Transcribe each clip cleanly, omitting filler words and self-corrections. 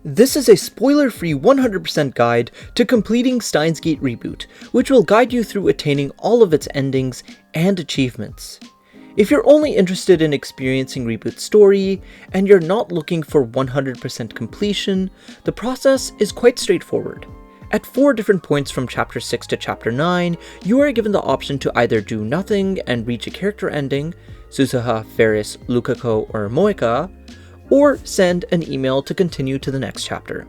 This is a spoiler-free 100% guide to completing Steins Gate Reboot, which will guide you through attaining all of its endings and achievements. If you're only interested in experiencing Reboot's story, and you're not looking for 100% completion, the process is quite straightforward. At 4 different points from Chapter 6 to Chapter 9, you are given the option to either do nothing and reach a character ending, Suzuha, Ferris, Lukako, or Moeka, or send an email to continue to the next chapter.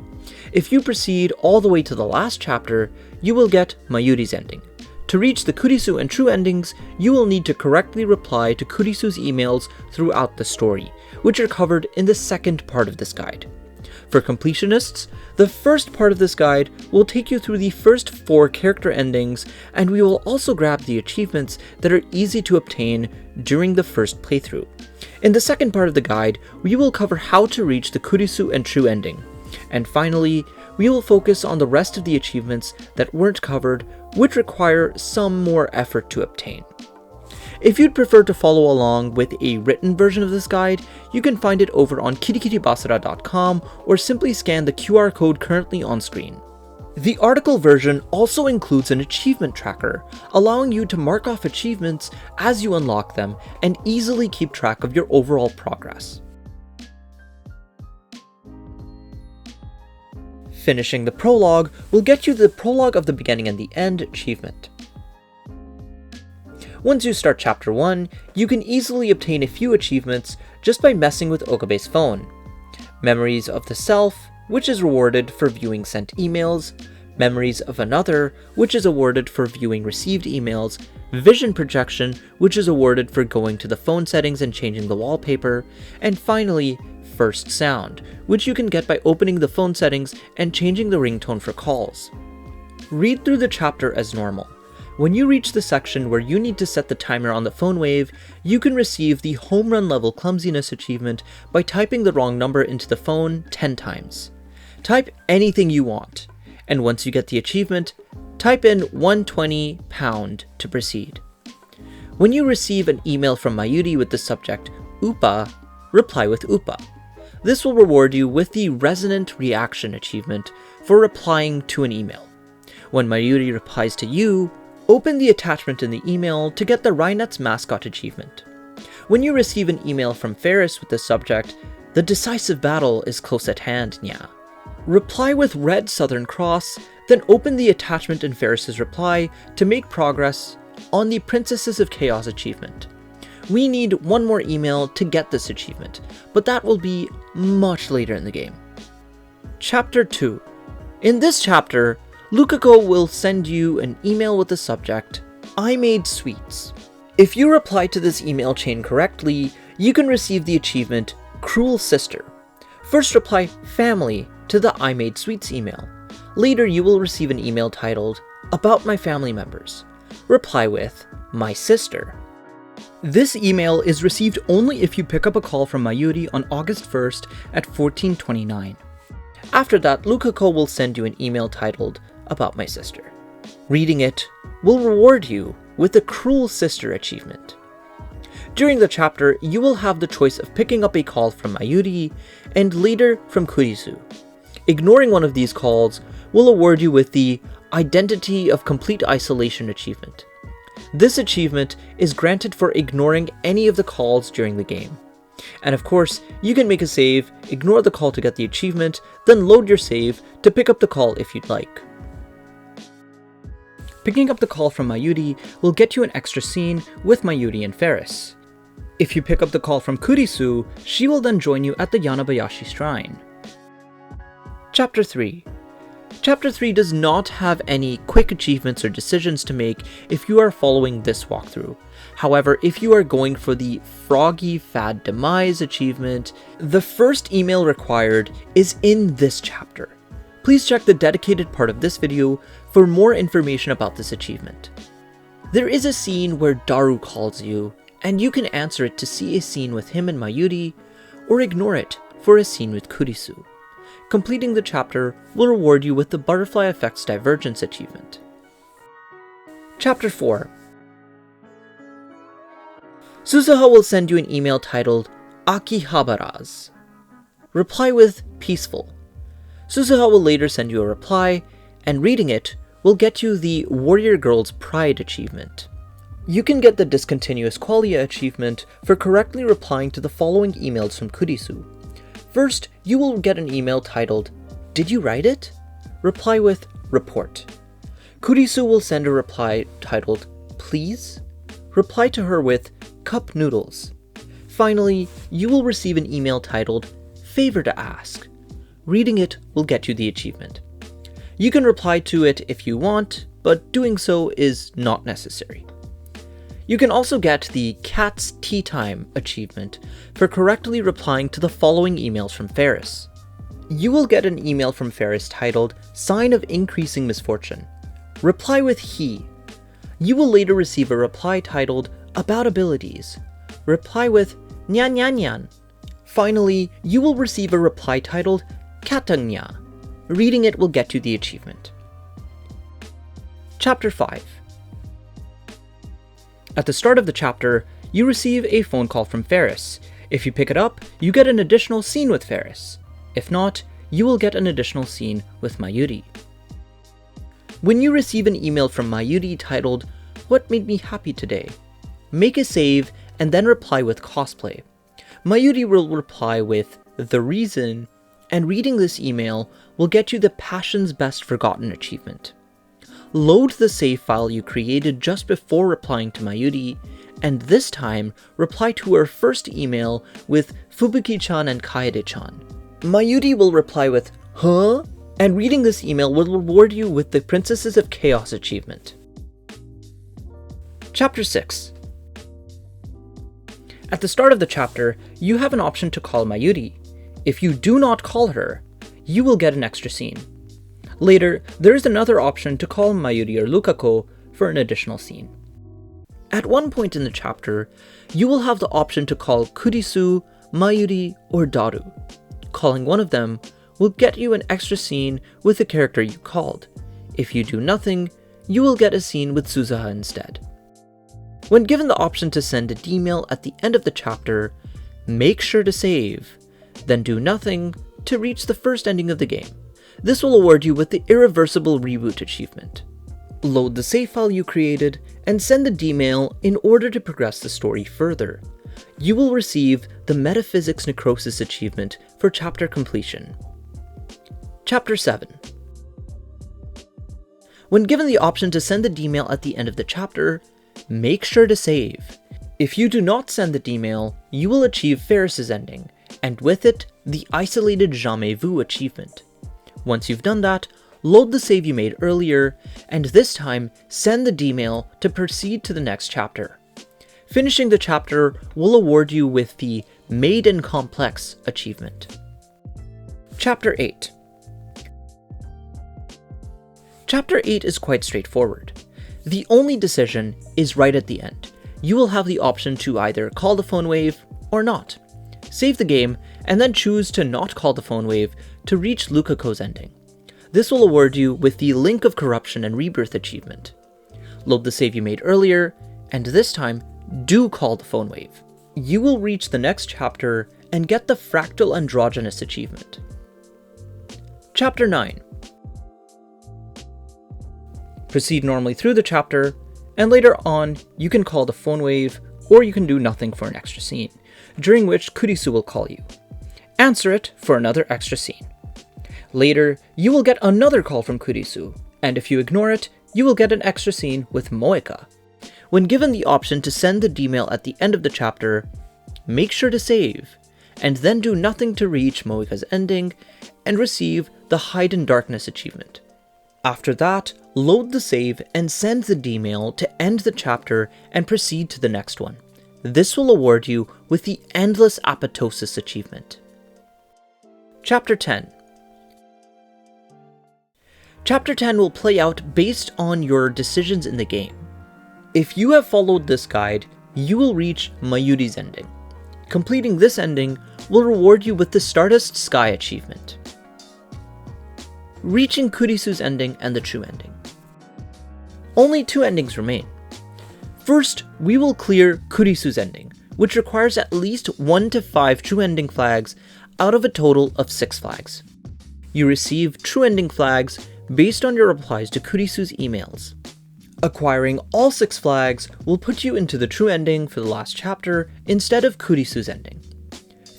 If you proceed all the way to the last chapter, you will get Mayuri's ending. To reach the Kurisu and true endings, you will need to correctly reply to Kurisu's emails throughout the story, which are covered in the second part of this guide. For completionists, the first part of this guide will take you through the first 4 character endings, and we will also grab the achievements that are easy to obtain during the first playthrough. In the second part of the guide, we will cover how to reach the Kurisu and true ending. And finally, we will focus on the rest of the achievements that weren't covered, which require some more effort to obtain. If you'd prefer to follow along with a written version of this guide, you can find it over on kirikiribasara.com or simply scan the QR code currently on screen. The article version also includes an achievement tracker, allowing you to mark off achievements as you unlock them and easily keep track of your overall progress. Finishing the prologue will get you the Prologue of the Beginning and the End achievement. Once you start Chapter 1, you can easily obtain a few achievements just by messing with Okabe's phone. Memories of the Self, which is rewarded for viewing sent emails, Memories of Another, which is awarded for viewing received emails, Vision Projection, which is awarded for going to the phone settings and changing the wallpaper, and finally, First Sound, which you can get by opening the phone settings and changing the ringtone for calls. Read through the chapter as normal. When you reach the section where you need to set the timer on the phone wave, you can receive the Home Run Level Clumsiness achievement by typing the wrong number into the phone 10 times. Type anything you want, and once you get the achievement, type in 120 pound to proceed. When you receive an email from Mayuri with the subject Upa, reply with Upa. This will reward you with the Resonant Reaction achievement for replying to an email. When Mayuri replies to you, open the attachment in the email to get the RaiNet's mascot achievement. When you receive an email from Ferris with the subject, "The decisive battle is close at hand, nya," reply with Red Southern Cross, then open the attachment in Ferris's reply to make progress on the Princesses of Chaos achievement. We need one more email to get this achievement, but that will be much later in the game. Chapter 2. In this chapter, Lukako will send you an email with the subject, "I made sweets." If you reply to this email chain correctly, you can receive the achievement, Cruel Sister. First reply family to the I made sweets email. Later you will receive an email titled, About my family members. Reply with, My sister. This email is received only if you pick up a call from Mayuri on August 1st at 14:29. After that, Lukako will send you an email titled, About my sister. Reading it will reward you with the Cruel Sister achievement. During the chapter, you will have the choice of picking up a call from Mayuri and later from Kurisu. Ignoring one of these calls will award you with the Identity of Complete Isolation achievement. This achievement is granted for ignoring any of the calls during the game. And of course, you can make a save, ignore the call to get the achievement, then load your save to pick up the call if you'd like. Picking up the call from Mayuri will get you an extra scene with Mayuri and Ferris. If you pick up the call from Kurisu, she will then join you at the Yanabayashi Shrine. Chapter 3. Chapter 3 does not have any quick achievements or decisions to make if you are following this walkthrough. However, if you are going for the Froggy Fad Demise achievement, the first email required is in this chapter. Please check the dedicated part of this video for more information about this achievement. There is a scene where Daru calls you, and you can answer it to see a scene with him and Mayuri, or ignore it for a scene with Kurisu. Completing the chapter will reward you with the Butterfly Effects Divergence achievement. Chapter 4. Suzuha will send you an email titled Akihabaras. Reply with Peaceful. Suzuha will later send you a reply, and reading it will get you the Warrior Girl's Pride achievement. You can get the Discontinuous Qualia achievement for correctly replying to the following emails from Kurisu. First, you will get an email titled, "Did you write it?" Reply with, "Report." Kurisu will send a reply titled, "Please?" Reply to her with, "Cup noodles." Finally, you will receive an email titled, "Favor to ask." Reading it will get you the achievement. You can reply to it if you want, but doing so is not necessary. You can also get the Cat's Tea Time achievement for correctly replying to the following emails from Ferris. You will get an email from Ferris titled, "Sign of Increasing Misfortune." Reply with he. You will later receive a reply titled, "About Abilities." Reply with "Nyan Nyan Nyan." Finally, you will receive a reply titled, "Katanya." Reading it will get you the achievement. Chapter 5. At the start of the chapter, you receive a phone call from Ferris. If you pick it up, you get an additional scene with Ferris. If not, you will get an additional scene with Mayuri. When you receive an email from Mayuri titled, "What made me happy today?" Make a save and then reply with cosplay. Mayuri will reply with "The reason," and reading this email will get you the Passion's Best Forgotten achievement. Load the save file you created just before replying to Mayuri, and this time reply to her first email with Fubuki-chan and Kaede-chan. Mayuri will reply with "Huh?" and reading this email will reward you with the Princesses of Chaos achievement. Chapter 6. At the start of the chapter, you have an option to call Mayuri. If you do not call her, you will get an extra scene. Later, there is another option to call Mayuri or Lukako for an additional scene. At one point in the chapter, you will have the option to call Kurisu, Mayuri, or Daru. Calling one of them will get you an extra scene with the character you called. If you do nothing, you will get a scene with Suzuha instead. When given the option to send a D-mail at the end of the chapter, make sure to save, then do nothing to reach the first ending of the game. This will award you with the Irreversible Reboot achievement. Load the save file you created and send the D-mail in order to progress the story further. You will receive the Metaphysics Necrosis achievement for chapter completion. Chapter 7. When given the option to send the D-mail at the end of the chapter, make sure to save. If you do not send the D-mail, you will achieve Ferris's ending, and with it, the Isolated Jamais Vu achievement. Once you've done that, load the save you made earlier, and this time send the D-mail to proceed to the next chapter. Finishing the chapter will award you with the Made in Complex achievement. Chapter 8. Chapter 8 is quite straightforward. The only decision is right at the end. You will have the option to either call the phone wave or not. Save the game, and then choose to not call the phone wave to reach Lukako's ending. This will award you with the Link of Corruption and Rebirth achievement. Load the save you made earlier, and this time, do call the phone wave. You will reach the next chapter and get the Fractal Androgynous achievement. Chapter 9. Proceed normally through the chapter, and later on, you can call the phone wave, or you can do nothing for an extra scene, during which Kurisu will call you. Answer it for another extra scene. Later, you will get another call from Kurisu, and if you ignore it, you will get an extra scene with Moeka. When given the option to send the D-mail at the end of the chapter, make sure to save, and then do nothing to reach Moeka's ending, and receive the Hide in Darkness achievement. After that, load the save and send the D-mail to end the chapter and proceed to the next one. This will award you with the Endless Apoptosis achievement. Chapter 10. Chapter 10 will play out based on your decisions in the game. If you have followed this guide, you will reach Mayuri's ending. Completing this ending will reward you with the Stardust Sky achievement. Reaching Kurisu's ending and the true ending. Only 2 endings remain. First, we will clear Kurisu's ending, which requires at least 1 to 5 true ending flags out of a total of 6 flags. You receive true ending flags based on your replies to Kurisu's emails. Acquiring all 6 flags will put you into the true ending for the last chapter instead of Kurisu's ending.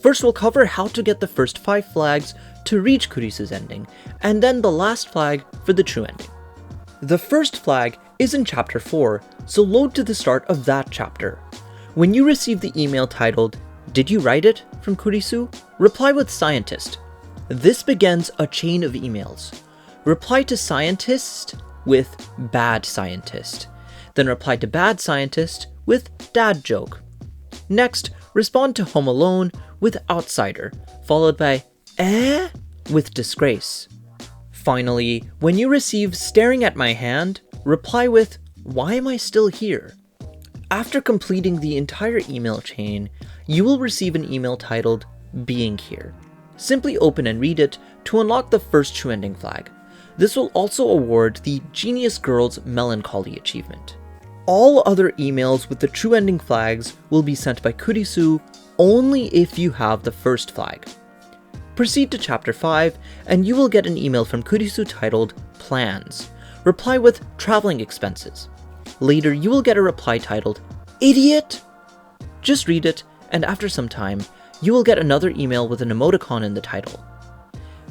First, we'll cover how to get the first 5 flags to reach Kurisu's ending, and then the last flag for the true ending. The first flag is in chapter 4, so load to the start of that chapter. When you receive the email titled, "Did you write it?" from Kurisu, reply with scientist. This begins a chain of emails. Reply to scientist with bad scientist. Then reply to bad scientist with dad joke. Next, respond to Home Alone with outsider, followed by with disgrace. Finally, when you receive staring at my hand, reply with why am I still here? After completing the entire email chain, you will receive an email titled Being Here. Simply open and read it to unlock the first true ending flag. This will also award the Genius Girl's Melancholy achievement. All other emails with the true ending flags will be sent by Kurisu only if you have the first flag. Proceed to chapter 5 and you will get an email from Kurisu titled Plans. Reply with traveling expenses. Later you will get a reply titled Idiot! Just read it, and after some time, you will get another email with an emoticon in the title.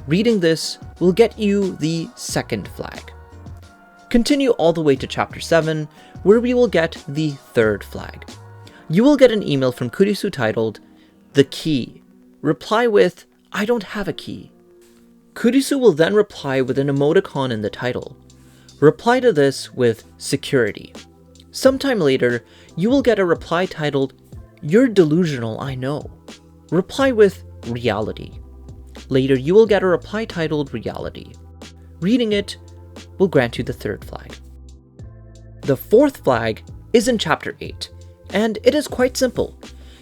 Reading this will get you the second flag. Continue all the way to chapter 7, where we will get the third flag. You will get an email from Kurisu titled The Key. Reply with I don't have a key. Kurisu will then reply with an emoticon in the title. Reply to this with security. Sometime later, you will get a reply titled You're delusional, I know. Reply with reality. Later, you will get a reply titled reality. Reading it will grant you the third flag. The fourth flag is in chapter 8, and it is quite simple.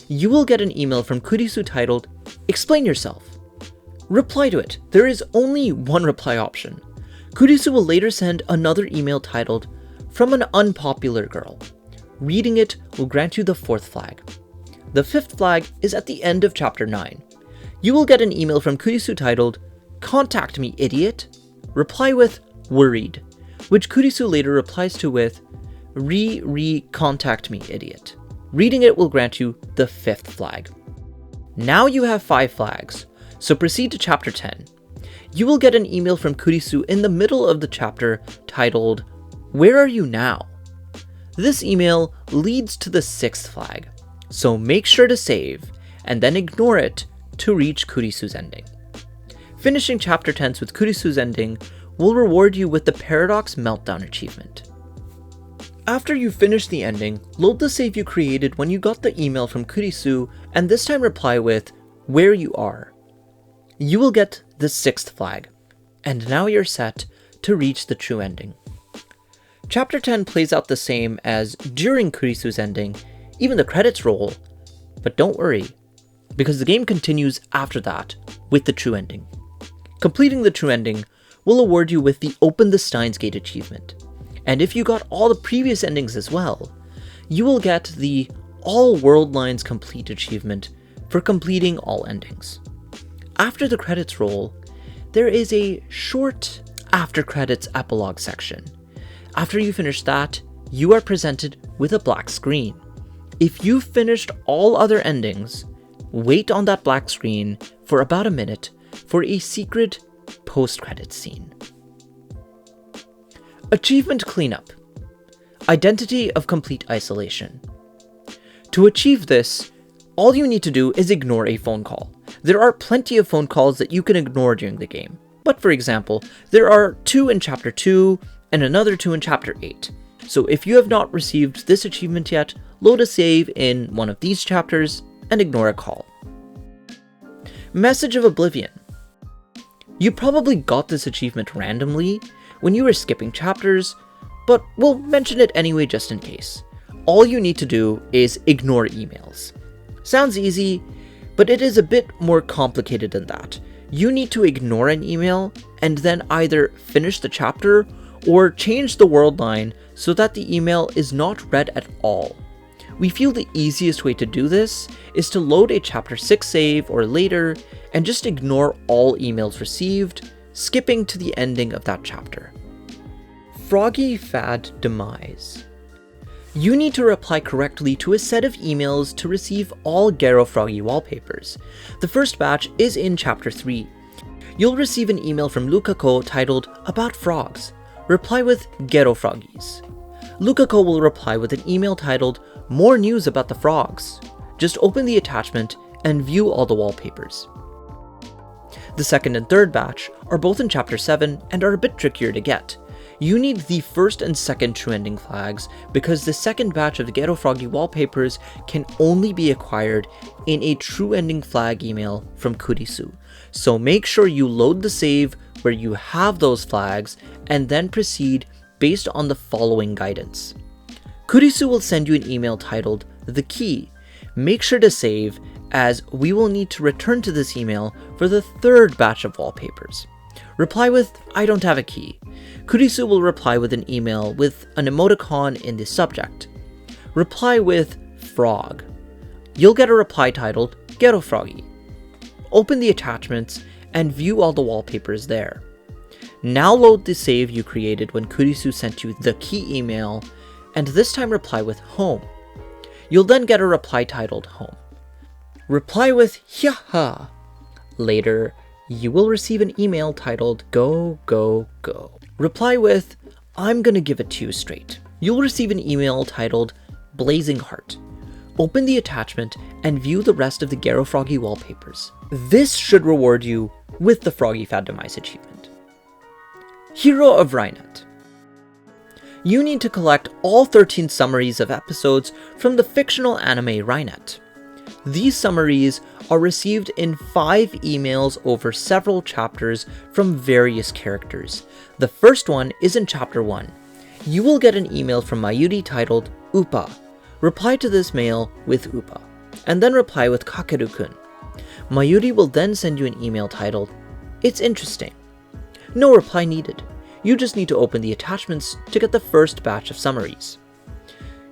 You will get an email from Kurisu titled Explain Yourself. Reply to it. There is only one reply option. Kurisu will later send another email titled From an Unpopular Girl. Reading it will grant you the fourth flag. The fifth flag is at the end of chapter 9. You will get an email from Kurisu titled Contact Me, Idiot. Reply with Worried, which Kurisu later replies to with Contact Me, Idiot. Reading it will grant you the fifth flag. Now you have 5 flags, so proceed to chapter 10. You will get an email from Kurisu in the middle of the chapter titled Where Are You Now? This email leads to the 6th flag, so make sure to save and then ignore it to reach Kurisu's ending. Finishing chapter 10 with Kurisu's ending will reward you with the Paradox Meltdown achievement. After you finish the ending, load the save you created when you got the email from Kurisu and this time reply with Where You Are. You will get the 6th flag, and now you're set to reach the true ending. Chapter 10 plays out the same as during Kurisu's ending, even the credits roll, but don't worry, because the game continues after that with the true ending. Completing the true ending will award you with the Open the Steins Gate achievement, and if you got all the previous endings as well, you will get the All World Lines Complete achievement for completing all endings. After the credits roll, there is a short after credits epilogue section. After you finish that, you are presented with a black screen. If you've finished all other endings, wait on that black screen for about a minute for a secret post-credits scene. Achievement Cleanup. Identity of Complete Isolation. To achieve this, all you need to do is ignore a phone call. There are plenty of phone calls that you can ignore during the game. But for example, there are 2 in chapter 2 and another 2 in chapter 8. So if you have not received this achievement yet, load a save in one of these chapters and ignore a call. Message of Oblivion. You probably got this achievement randomly when you were skipping chapters, but we'll mention it anyway just in case. All you need to do is ignore emails. Sounds easy, but it is a bit more complicated than that. You need to ignore an email and then either finish the chapter or change the world line so that the email is not read at all. We feel the easiest way to do this is to load a chapter 6 save or later and just ignore all emails received skipping to the ending of that chapter. Froggy Fad Demise. You need to reply correctly to a set of emails to receive all Garo Froggy wallpapers. The first batch is in Chapter 3. You'll receive an email from Lukako titled About Frogs. Reply with Garo Froggies. Lukako will reply with an email titled More News About the Frogs. Just open the attachment and view all the wallpapers. The second and third batch are both in Chapter 7 and are a bit trickier to get. You need the first and second true ending flags because the second batch of the Garo Froggy wallpapers can only be acquired in a true ending flag email from Kurisu. So make sure you load the save where you have those flags and then proceed based on the following guidance. Kurisu will send you an email titled The Key. Make sure to save, as we will need to return to this email for the third batch of wallpapers. Reply with I don't have a key. Kurisu will reply with an email with an emoticon in the subject. Reply with frog. You'll get a reply titled Garo Froggy. Open the attachments and view all the wallpapers there. Now load the save you created when Kurisu sent you the key email, and this time reply with home. You'll then get a reply titled home. Reply with Yaha. Later, you will receive an email titled Go, Go, Go. Reply with I'm gonna give it to you straight. You'll receive an email titled Blazing Heart. Open the attachment and view the rest of the Garo Froggy wallpapers. This should reward you with the Froggy Fad Demise achievement. Hero of RaiNet. You need to collect all 13 summaries of episodes from the fictional anime RaiNet. These summaries are received in 5 emails over several chapters from various characters. The first one is in Chapter 1. You will get an email from Mayuri titled Upa. Reply to this mail with Upa, and then reply with Kakeru-kun. Mayuri will then send you an email titled It's Interesting. No reply needed. You just need to open the attachments to get the first batch of summaries.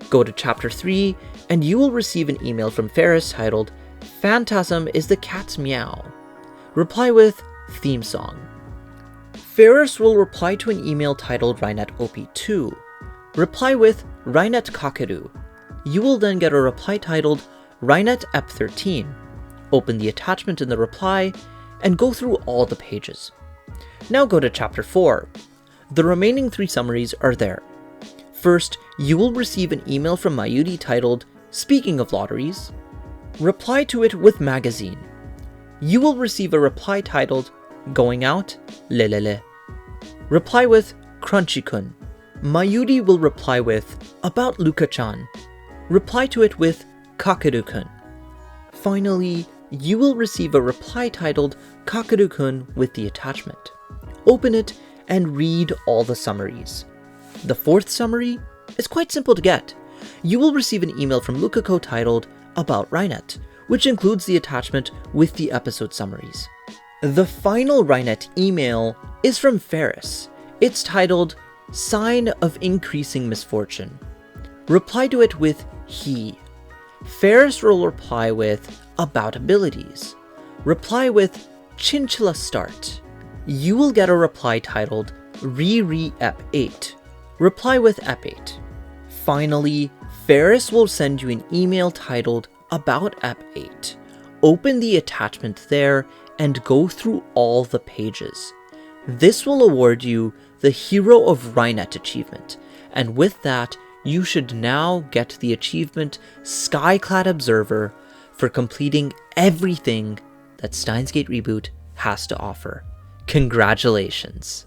Go to Chapter 3, and you will receive an email from Ferris titled Phantasm is the Cat's Meow. Reply with Theme Song. Ferris will reply to an email titled RaiNet OP2. Reply with RaiNet Kakeru. You will then get a reply titled RaiNet EP13. Open the attachment in the reply, and go through all the pages. Now go to Chapter 4. The remaining 3 summaries are there. First, you will receive an email from Mayuri titled Speaking of Lotteries. Reply to it with Magazine. You will receive a reply titled Going Out, Lelele. Reply with Crunchy-kun. Mayuri will reply with About Luka-chan. Reply to it with Kakeru-kun. Finally, you will receive a reply titled Kakeru-kun with the attachment. Open it and read all the summaries. The 4th summary is quite simple to get. You will receive an email from Lukako titled About RaiNet, which includes the attachment with the episode summaries. The final RaiNet email is from Ferris. It's titled Sign of Increasing Misfortune. Reply to it with he. Ferris will reply with About Abilities. Reply with Chinchilla Start. You will get a reply titled Re Ep 8. Reply with Ep 8. Finally, Ferris will send you an email titled About Ep 8. Open the attachment there and go through all the pages. This will award you the Hero of RaiNet achievement, and with that, you should now get the achievement Skyclad Observer for completing everything that Steins Gate Reboot has to offer. Congratulations!